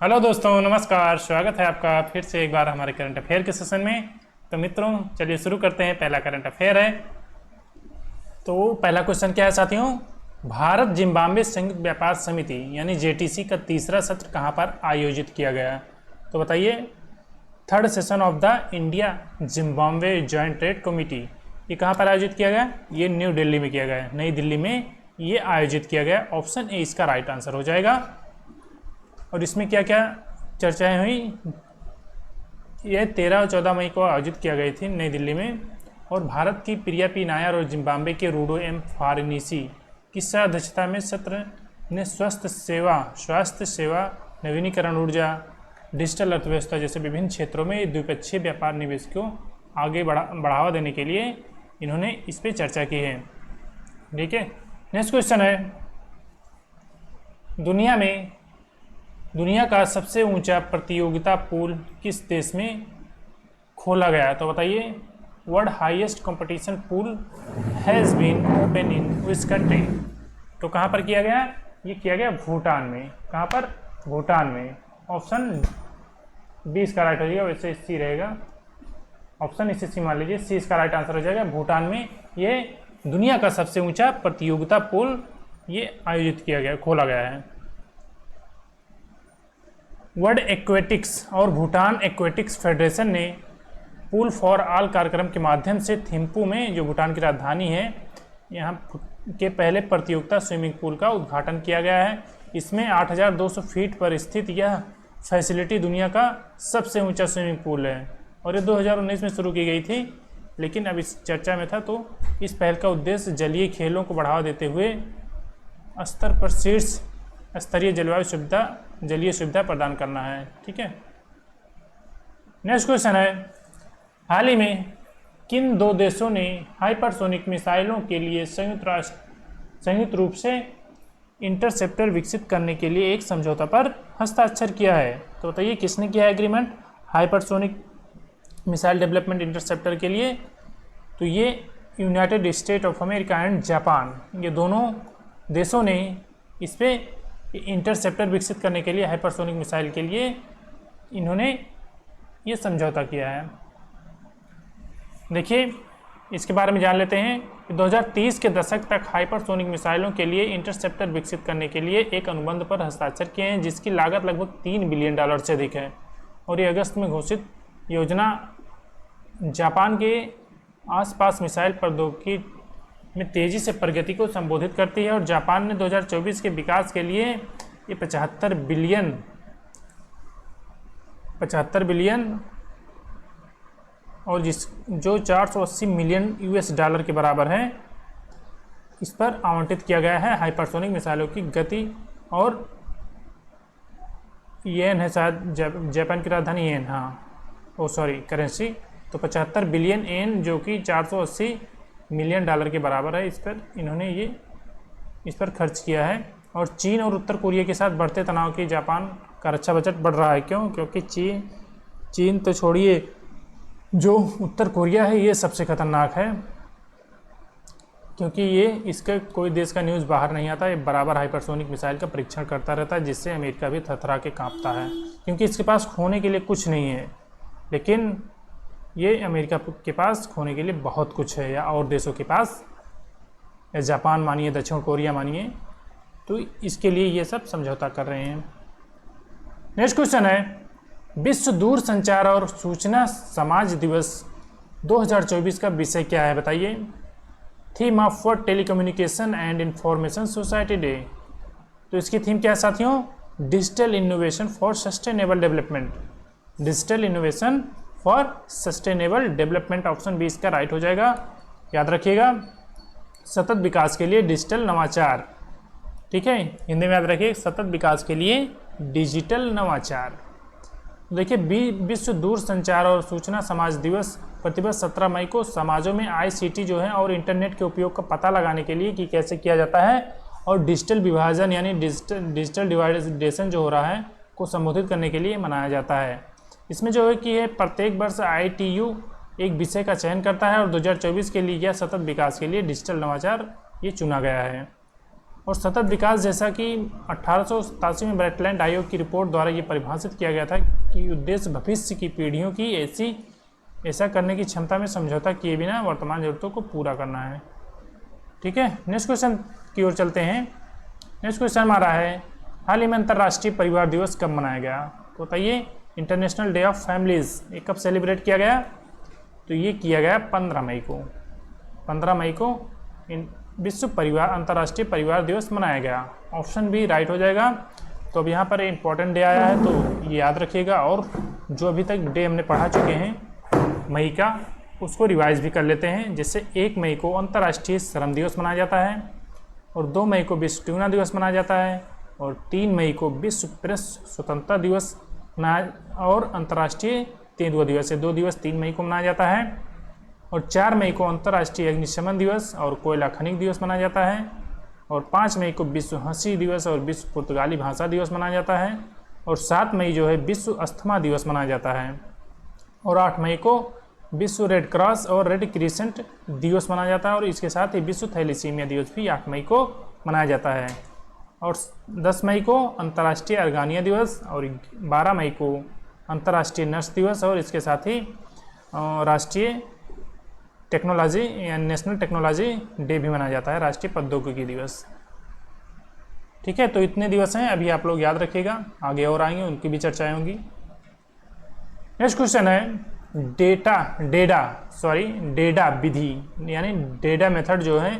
Hello दोस्तों, नमस्कार। स्वागत है आपका फिर से एक बार हमारे करंट अफेयर के सेशन में। तो मित्रों, चलिए शुरू करते हैं। पहला करंट अफेयर है। तो पहला क्वेश्चन क्या है साथियों? भारत जिम्बाब्वे संयुक्त व्यापार समिति यानी जेटीसी का तीसरा सत्र कहाँ पर आयोजित किया गया? तो बताइए। Third session of the India Zimbabwe joint trade committee, ये कहाँ पर आयोजित किया गया? ये न्यू दिल्ली में किया गया, नई दिल्ली में ये आयोजित किया गया। ऑप्शन ए इसका राइट आंसर हो जाएगा। और इसमें क्या क्या चर्चाएं हुई? यह 13 और 14 मई को आयोजित किया गई थी नई दिल्ली में। और भारत की प्रिया पी नायर और जिम्बाब्वे के रूडो एम फारनीसी की अध्यक्षता में सत्र ने स्वास्थ्य सेवा, नवीनीकरण ऊर्जा, डिजिटल अर्थव्यवस्था जैसे विभिन्न क्षेत्रों में द्विपक्षीय व्यापार निवेश को आगे बढ़ावा देने के लिए इन्होंने इस पर चर्चा की है। ठीक है, नेक्स्ट क्वेश्चन है। दुनिया का सबसे ऊंचा प्रतियोगिता पूल किस देश में खोला गया? तो बताइए। World highest competition pool has been open in which country? तो कहाँ पर किया गया? ये किया गया भूटान में। कहाँ पर? भूटान में। ऑप्शन बी इसका राइट हो जाएगा, वैसे सी रहेगा। ऑप्शन इसे सी मान लीजिए, सी इसका राइट आंसर हो जाएगा। भूटान में ये दुनिया का सबसे ऊंचा प्रतियोगिता पूल ये आयोजित किया गया, खोला गया है। वर्ल्ड एक्वेटिक्स और भूटान एक्वेटिक्स फेडरेशन ने पूल फॉर ऑल कार्यक्रम के माध्यम से थिम्पू में, जो भूटान की राजधानी है, यहाँ के पहले प्रतियोगिता स्विमिंग पूल का उद्घाटन किया गया है। इसमें 8,200 फीट पर स्थित यह फैसिलिटी दुनिया का सबसे ऊंचा स्विमिंग पूल है और ये 2019 में शुरू की गई थी, लेकिन अब इस चर्चा में था। तो इस पहल का उद्देश्य जलीय खेलों को बढ़ावा देते हुए स्तर पर शीर्ष स्तरीय जलीय सुविधा प्रदान करना है। ठीक है, नेक्स्ट क्वेश्चन है। हाल ही में किन दो देशों ने हाइपरसोनिक मिसाइलों के लिए संयुक्त रूप से इंटरसेप्टर विकसित करने के लिए एक समझौता पर हस्ताक्षर किया है? तो बताइए किसने किया है agreement hypersonic missile development interceptor के लिए? तो ये United state of America and Japan, ये दोनों देशों ने इस पर इंटरसेप्टर विकसित करने के लिए, हाइपरसोनिक मिसाइल के लिए इन्होंने ये समझौता किया है। देखिए, इसके बारे में जान लेते हैं कि 2030 के दशक तक हाइपरसोनिक मिसाइलों के लिए इंटरसेप्टर विकसित करने के लिए एक अनुबंध पर हस्ताक्षर किए हैं, जिसकी लागत लगभग $3 बिलियन से अधिक है। और ये अगस्त में घोषित योजना जापान के आसपास मिसाइल प्रौद्योगिकी में तेज़ी से प्रगति को संबोधित करती है। और जापान ने 2024 के विकास के लिए ये 75 बिलियन और जो 480 मिलियन यूएस डॉलर के बराबर है, इस पर आवंटित किया गया है हाइपरसोनिक मिसाइलों की गति। और येन है शायद, जापान की राजधानी येन, करेंसी। तो 75 बिलियन येन जो कि 480 मिलियन डॉलर के बराबर है, इस पर इन्होंने इस पर खर्च किया है। और चीन और उत्तर कोरिया के साथ बढ़ते तनाव की जापान का रक्षा बजट बढ़ रहा है। क्यों? क्योंकि चीन तो छोड़िए, जो उत्तर कोरिया है ये सबसे खतरनाक है, क्योंकि ये इसका कोई देश का न्यूज़ बाहर नहीं आता। ये बराबर हाइपरसोनिक मिसाइल का परीक्षण करता रहता है, जिससे अमेरिका भी थरथरा के कांपता है, क्योंकि इसके पास खोने के लिए कुछ नहीं है। लेकिन ये अमेरिका के पास खोने के लिए बहुत कुछ है, या और देशों के पास, या जापान मानिए, दक्षिण कोरिया मानिए, तो इसके लिए ये सब समझौता कर रहे हैं। नेक्स्ट क्वेश्चन है। विश्व दूर संचार और सूचना समाज दिवस 2024 का विषय क्या है? बताइए। Theme of world telecommunication and information society day. तो इसकी थीम क्या है साथियों? Digital innovation for sustainable development. Digital innovation for sustainable development, option B इसका राइट हो जाएगा। याद रखिएगा, सतत विकास के लिए डिजिटल नवाचार। ठीक है, हिंदी में याद रखिए, सतत विकास के लिए डिजिटल नवाचार। देखिए, विश्व दूर संचार और सूचना समाज दिवस प्रतिवर्ष 17 मई को समाजों में आईसीटी जो है और इंटरनेट के उपयोग का पता लगाने के लिए कि कैसे किया जाता है, और डिजिटल विभाजन यानी डिजिटल डिवाइडेशन जो हो रहा है को संबोधित करने के लिए मनाया जाता है। इसमें जो है कि प्रत्येक वर्ष ITU एक विषय का चयन करता है और 2024 के लिए या सतत विकास के लिए डिजिटल नवाचार ये चुना गया है। और सतत विकास जैसा कि 1887 में ब्रैटलैंड आयोग की रिपोर्ट द्वारा ये परिभाषित किया गया था कि उद्देश्य भविष्य की पीढ़ियों की ऐसा करने की क्षमता में समझौता किए बिना वर्तमान जरूरतों को पूरा करना है। ठीक है, नेक्स्ट क्वेश्चन की ओर चलते हैं। नेक्स्ट क्वेश्चन हमारा है, हाल ही में अंतर्राष्ट्रीय परिवार दिवस कब मनाया गया? तो बताइए, इंटरनेशनल डे ऑफ फैमिलीज़ ये कब सेलिब्रेट किया गया? तो ये किया गया 15 मई को। 15 मई को अंतर्राष्ट्रीय परिवार दिवस मनाया गया। ऑप्शन बी राइट हो जाएगा। तो अब यहाँ पर इम्पोर्टेंट डे आया है तो ये याद रखिएगा, और जो अभी तक डे हमने पढ़ा चुके हैं मई का, उसको रिवाइज भी कर लेते हैं। जैसे 1 मई को अंतर्राष्ट्रीय श्रम दिवस मनाया जाता है, और 2 मई को विश्व ट्यूना दिवस मनाया जाता है, और 3 मई को विश्व प्रेस स्वतंत्रता दिवस और अंतर्राष्ट्रीय तेंदुआ दिवस है 2 दिवस 3 मई को मनाया जाता है, और 4 मई को अंतर्राष्ट्रीय अग्निशमन दिवस और कोयला खनिज दिवस मनाया जाता है, और 5 मई को विश्व हंसी दिवस और विश्व पुर्तगाली भाषा दिवस मनाया जाता है, और 7 मई जो है विश्व अस्थमा दिवस मनाया जाता है, और 8 मई को विश्व रेड क्रॉस और रेड क्रिसेंट दिवस मनाया जाता है, और इसके साथ ही विश्व थैलेसीमिया दिवस भी 8 मई को मनाया जाता है, और 10 मई को अंतर्राष्ट्रीय अर्गानिया दिवस, और 12 मई को अंतर्राष्ट्रीय नर्स दिवस, और इसके साथ ही राष्ट्रीय टेक्नोलॉजी या नेशनल टेक्नोलॉजी डे भी मनाया जाता है, राष्ट्रीय प्रौद्योगिकी दिवस। ठीक है, तो इतने दिवस हैं, अभी आप लोग याद रखिएगा, आगे और आएंगे उनकी भी चर्चाएं होंगी। नेक्स्ट क्वेश्चन है, डेडा विधि यानी डेडा मेथड जो है,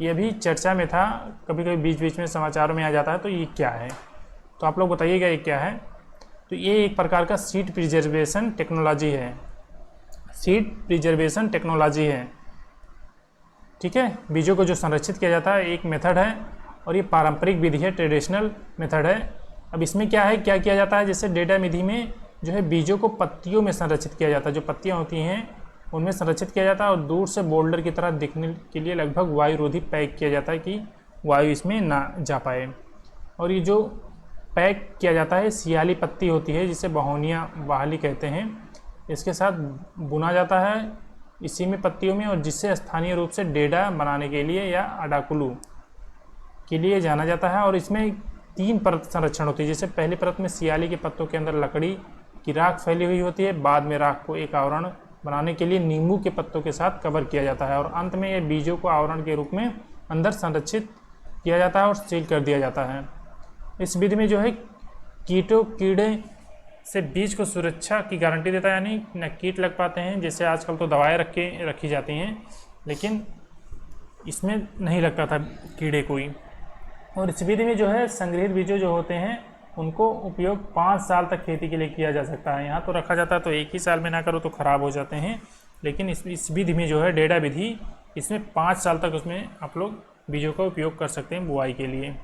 ये भी चर्चा में था, कभी कभी बीच बीच में समाचारों में आ जाता है। तो ये क्या है? तो आप लोग बताइएगा ये क्या है। तो ये एक प्रकार का सीड प्रिजर्वेशन टेक्नोलॉजी है। सीड प्रिजर्वेशन टेक्नोलॉजी है। ठीक है, बीजों को जो संरक्षित किया जाता है एक मेथड है, और ये पारंपरिक विधि है, ट्रेडिशनल मेथड है। अब इसमें क्या है, क्या किया जाता है, जैसे डेडा विधि में जो है बीजों को पत्तियों में संरक्षित किया जाता है, जो पत्तियां होती हैं उनमें संरक्षित किया जाता है, और दूर से बोल्डर की तरह दिखने के लिए लगभग वायुरोधी पैक किया जाता है कि वायु इसमें ना जा पाए। और ये जो पैक किया जाता है सियाली पत्ती होती है, जिसे बहोनिया बहाली कहते हैं, इसके साथ बुना जाता है इसी में पत्तियों में, और जिससे स्थानीय रूप से डेडा बनाने के लिए या अडाकुलू के लिए जाना जाता है। और इसमें 3 परत संरक्षण होती है। जैसे पहली परत में सियाली के पत्तों के अंदर लकड़ी की राख फैली हुई होती है, बाद में राख को एक आवरण बनाने के लिए नींबू के पत्तों के साथ कवर किया जाता है, और अंत में ये बीजों को आवरण के रूप में अंदर संरक्षित किया जाता है और सील कर दिया जाता है। इस विधि में जो है कीड़े से बीज को सुरक्षा की गारंटी देता है, यानी न कीट लग पाते हैं। जैसे आजकल तो दवाएं रखी जाती हैं, लेकिन इसमें नहीं लगता था कीड़े कोई। और इस विधि में जो है संग्रहित बीजों जो होते हैं उनको उपयोग 5 साल तक खेती के लिए किया जा सकता है। यहाँ तो रखा जाता है तो एक ही साल में ना करो तो ख़राब हो जाते हैं, लेकिन इस विधि में जो है डेडा विधि, इसमें 5 साल तक उसमें आप लोग बीजों का उपयोग कर सकते हैं बुआई के लिए।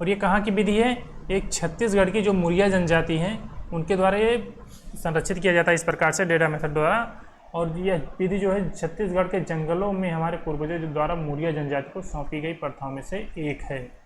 और ये कहाँ की विधि है? एक छत्तीसगढ़ की जो मुरिया जनजाति हैं उनके द्वारा ये संरक्षित किया जाता है इस प्रकार से डेडा मेथड द्वारा। और यह विधि जो है छत्तीसगढ़ के जंगलों में हमारे पूर्वजों द्वारा मुरिया जनजाति को सौंपी गई प्रथाओं में से एक है।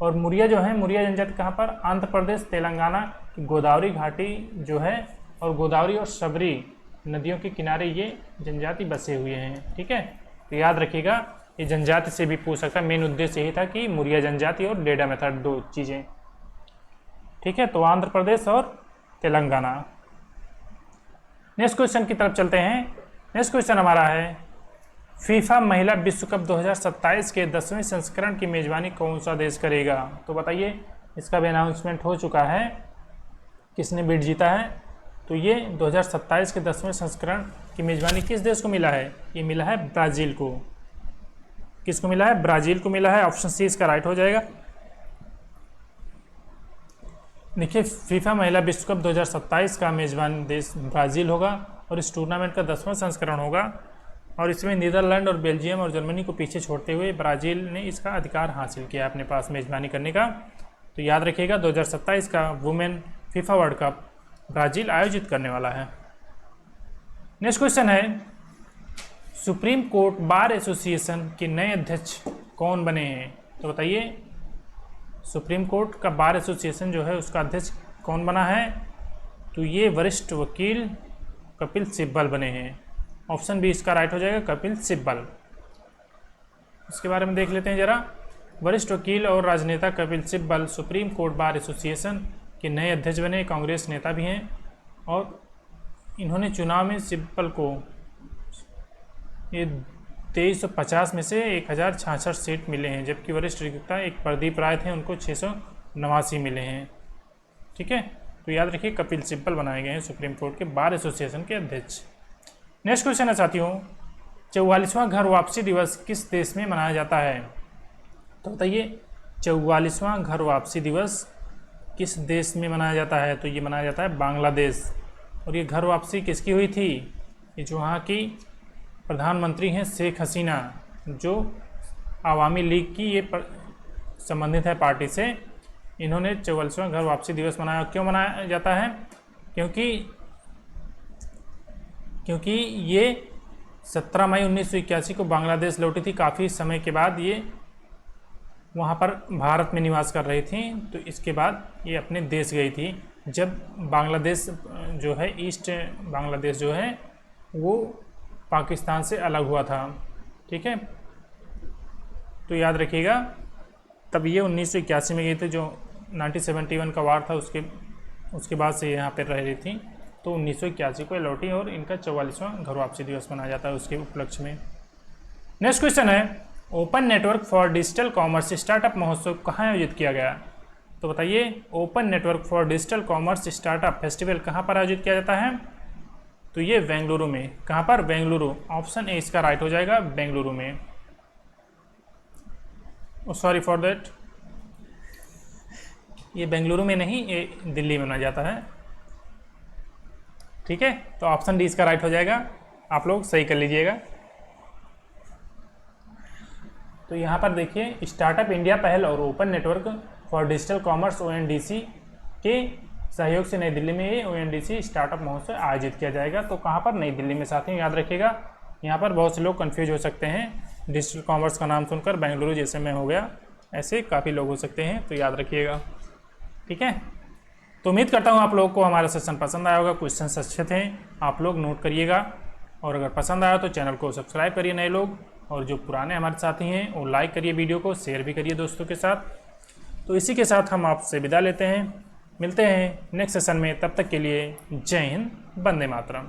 और मुरिया जो है, मुरिया जनजाति कहाँ पर? आंध्र प्रदेश तेलंगाना की गोदावरी घाटी जो है, और गोदावरी और शबरी नदियों के किनारे ये जनजाति बसे हुए हैं। ठीक है, तो याद रखिएगा, ये जनजाति से भी पूछ सकता है। मेन उद्देश्य यही था कि मुरिया जनजाति और डेडा मेथड 2 चीज़ें। ठीक है, तो आंध्र प्रदेश और तेलंगाना। नेक्स्ट क्वेश्चन की तरफ चलते हैं। नेक्स्ट क्वेश्चन हमारा है, फीफा महिला विश्व कप 2027 के 10वें संस्करण की मेज़बानी कौन सा देश करेगा? तो बताइए, इसका भी अनाउंसमेंट हो चुका है, किसने बिड जीता है। तो ये 2027 के 10वें संस्करण की मेज़बानी किस देश को मिला है? ये मिला है ब्राज़ील को। किसको मिला है? ब्राज़ील को मिला है। ऑप्शन सी इसका राइट हो जाएगा। देखिए, फीफा महिला विश्व कप 2027 का मेज़बान देश ब्राज़ील होगा, और इस टूर्नामेंट का 10वां संस्करण होगा, और इसमें नीदरलैंड और बेल्जियम और जर्मनी को पीछे छोड़ते हुए ब्राज़ील ने इसका अधिकार हासिल किया अपने पास मेज़बानी करने का। तो याद रखिएगा, 2027 का women FIFA world cup Brazil आयोजित करने वाला है। नेक्स्ट क्वेश्चन है, सुप्रीम कोर्ट बार एसोसिएशन के नए अध्यक्ष कौन बने हैं? तो बताइए, सुप्रीम कोर्ट का बार एसोसिएशन जो है उसका अध्यक्ष कौन बना है? तो ये वरिष्ठ वकील कपिल सिब्बल बने हैं। ऑप्शन बी इसका राइट हो जाएगा, कपिल सिब्बल। इसके बारे में देख लेते हैं ज़रा। वरिष्ठ वकील और राजनेता Kapil Sibal supreme court bar association के नए अध्यक्ष बने। कांग्रेस नेता भी हैं और इन्होंने चुनाव में सिब्बल को ये 2350 में से 1066 सीट मिले हैं, जबकि वरिष्ठ वक्ता एक प्रदीप राय थे, उनको 689 मिले हैं। ठीक है, तो याद रखिए कपिल सिब्बल बनाए गए हैं सुप्रीम कोर्ट के बार एसोसिएशन के अध्यक्ष। नेक्स्ट क्वेश्चन है साथियों, 44वां घर वापसी दिवस किस देश में मनाया जाता है? तो बताइए 44वां घर वापसी दिवस किस देश में मनाया जाता है? तो ये मनाया जाता है बांग्लादेश। और ये घर वापसी किसकी हुई थी? ये जो वहाँ की प्रधानमंत्री हैं शेख हसीना, जो आवामी लीग की ये संबंधित है पार्टी से, इन्होंने 44वां घर वापसी दिवस मनाया। क्यों मनाया जाता है? क्योंकि ये 17 मई 1981 को बांग्लादेश लौटी थी। काफ़ी समय के बाद ये वहाँ पर भारत में निवास कर रही थी, तो इसके बाद ये अपने देश गई थी। जब बांग्लादेश जो है, ईस्ट बांग्लादेश जो है वो पाकिस्तान से अलग हुआ था। ठीक है, तो याद रखिएगा तब ये 1981 में गई थी, जो 1971 का वार था उसके बाद से यहाँ पर रह रही थी, तो 1981 को लौटी और इनका 44वां घर वापसी दिवस मनाया जाता है उसके उपलक्ष्य में। नेक्स्ट क्वेश्चन है, open network for digital commerce startup महोत्सव कहाँ आयोजित किया गया? तो बताइए open network for digital commerce startup festival कहाँ पर आयोजित किया जाता है? तो ये बेंगलुरु में। कहाँ पर? बेंगलुरु। ऑप्शन ए इसका राइट हो जाएगा, बेंगलुरु में। सॉरी फॉर दैट, ये बेंगलुरु में नहीं, ये दिल्ली में मनाया जाता है। ठीक है, तो ऑप्शन डी इसका राइट हो जाएगा, आप लोग सही कर लीजिएगा। तो यहाँ पर देखिए स्टार्टअप इंडिया पहल और open network for digital commerce ONDC के सहयोग से नई दिल्ली में ये ONDC स्टार्टअप महोत्सव आयोजित किया जाएगा। तो कहाँ पर? नई दिल्ली में। साथियों याद रखिएगा, यहाँ पर बहुत से लोग कंफ्यूज हो सकते हैं डिजिटल कॉमर्स का नाम सुनकर, बेंगलुरु जैसे मैं हो गया, ऐसे काफ़ी लोग हो सकते हैं, तो याद रखिएगा। ठीक है, तो उम्मीद करता हूँ आप लोगों को हमारा सेशन पसंद आया होगा। क्वेश्चन अच्छे थे, आप लोग नोट करिएगा, और अगर पसंद आया तो चैनल को सब्सक्राइब करिए नए लोग, और जो पुराने हमारे साथी हैं वो लाइक करिए, वीडियो को शेयर भी करिए दोस्तों के साथ। तो इसी के साथ हम आपसे विदा लेते हैं, मिलते हैं नेक्स्ट सेशन में। तब तक के लिए जय हिंद, वंदे मातरम।